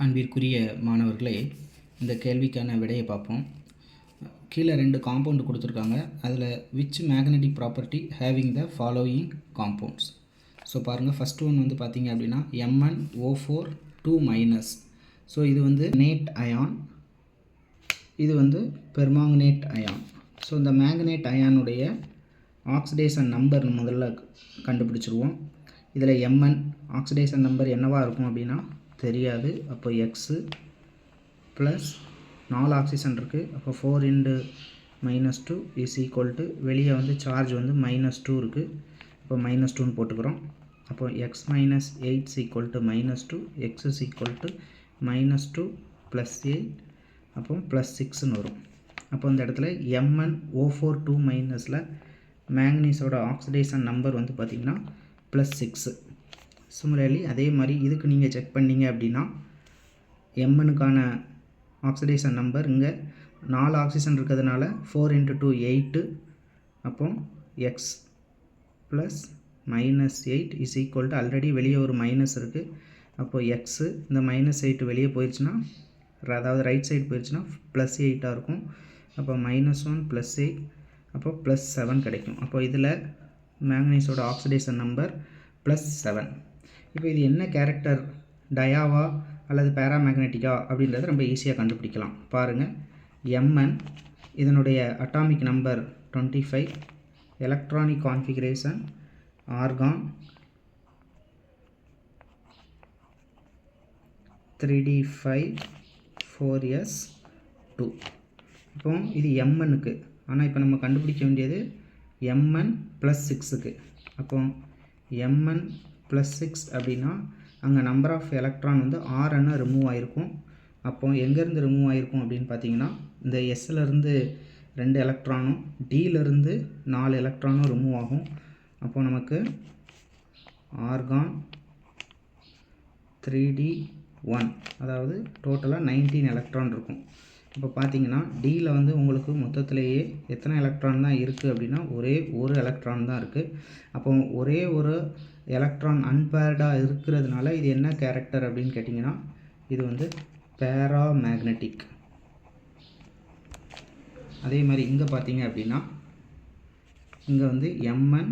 அன்பிற்குரிய மாணவர்களே, இந்த கேள்விக்கான விடையை பார்ப்போம். கீழே 2 காம்பவுண்டு கொடுத்துருக்காங்க. அதில் which magnetic property having the following compounds. So பாருங்கள், ஃபஸ்ட்டு ஒன் வந்து பார்த்தீங்க அப்படின்னா MnO4 2-. ஸோ இது வந்து நேட் அயான், இது வந்து பெர்மாங்கனேட் அயான். ஸோ இந்த மேக்னேட் அயானுடைய ஆக்சிடேஷன் நம்பர் முதல்ல கண்டுபிடிச்சிருவோம். இதில் Mn ஆக்சிடேஷன் நம்பர் என்னவாக இருக்கும் அப்படின்னா தெரியாது. அப்போ எக்ஸு ப்ளஸ் 4 ஆக்சிஜன் இருக்குது. அப்போ 4 × -2 இஸ் ஈக்குவல் டு வெளியே வந்து சார்ஜ் வந்து -2 இருக்குது. அப்போ -2ன்னு போட்டுக்கிறோம். அப்போ X minus 8 equal to -2, X is equal to -2 + 8, அப்போ +6ன்னு வரும். அப்போ இந்த இடத்துல MnO4 2-ல் மேக்னீஸோட ஆக்சிடேஷன் நம்பர் வந்து பார்த்திங்கன்னா +6. சிமிலர்லி அதே மாதிரி இதுக்கு நீங்கள் செக் பண்ணிங்க அப்படின்னா Mnக்கான ஆக்சிடேஷன் நம்பர் இங்கே 4 ஆக்சிஜன் இருக்கிறதுனால 4 × 2 8. அப்போ X plus -8 is equal to already வெளியே ஒரு மைனஸ் இருக்குது. அப்போது எக்ஸு இந்த -8 வெளியே போயிடுச்சுன்னா, அதாவது ரைட் சைடு போயிடுச்சுன்னா +8 இருக்கும். அப்போ -1 + 8, அப்போ +7 கிடைக்கும். அப்போ இதில் மேக்னீஸோட ஆக்சிடேஷன் நம்பர் +7. இப்போ இது என்ன கேரக்டர், டயாவா அல்லது பேராமேக்னெட்டிக்கா அப்படின்றத ரொம்ப ஈஸியாக கண்டுபிடிக்கலாம். பாருங்கள், Mn இதனுடைய atomic number 25, electronic configuration argon 3d5 4s2. இப்போ இது Mnக்கு, ஆனால் இப்போ நம்ம கண்டுபிடிக்க வேண்டியது Mn + 6க்கு. அப்போ Mn + 6 அப்படின்னா அங்கே நம்பர் ஆஃப் எலக்ட்ரான் வந்து 6 ரிமூவ் ஆகிருக்கும். அப்போ எங்கேருந்து ரிமூவ் ஆகிருக்கும் அப்படின்னு பார்த்தீங்கன்னா, இந்த எஸ்லேருந்து 2 எலக்ட்ரானும் டியிலேருந்து 4 எலக்ட்ரானும் ரிமூவ் ஆகும். அப்போ நமக்கு ஆர்கான் 3d1, அதாவது டோட்டலாக 19 எலக்ட்ரான் இருக்கும். இப்போ பார்த்தீங்கன்னா டியில் வந்து உங்களுக்கு மொத்தத்திலேயே எத்தனை எலக்ட்ரான் தான் இருக்குது அப்படின்னா ஒரே ஒரு எலக்ட்ரான் தான் இருக்குது. அப்போ ஒரே ஒரு எலக்ட்ரான் அன்பேர்டாக இருக்கிறதுனால இது என்ன கேரக்டர் அப்படின்னு கேட்டிங்கன்னா இது வந்து பேராமேக்னெட்டிக். அதே மாதிரி இங்கே பார்த்தீங்க அப்படின்னா இங்கே வந்து Mn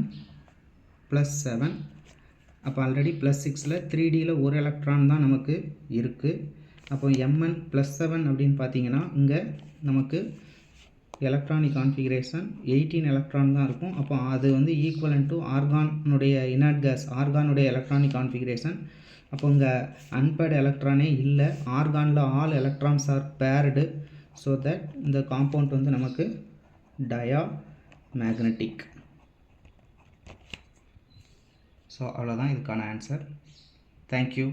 + 7. அப்போ ஆல்ரெடி +6ல் 3Dயில் ஒரு எலக்ட்ரான் தான் நமக்கு இருக்குது. அப்போ Mn + 7 அப்படின்னு பார்த்தீங்கன்னா இங்கே நமக்கு எலக்ட்ரானிக் கான்ஃபிகரேஷன் 18 எலக்ட்ரான் தான் இருக்கும். அப்போ அது வந்து ஈக்குவலன்ட் டு ஆர்கானுடைய இனர்ட் கேஸ், ஆர்கானுடைய எலக்ட்ரானிக் கான்ஃபிகரேஷன். அப்போ இங்கே அன்பேர்டு எலக்ட்ரானே இல்லை, ஆர்கானில் all electrons are paired. So that இந்த காம்பவுண்ட் வந்து நமக்கு டயாமேக்னெட்டிக். ஸோ அவ்வளோதான் இதுக்கான ஆன்சர். தேங்க்யூ.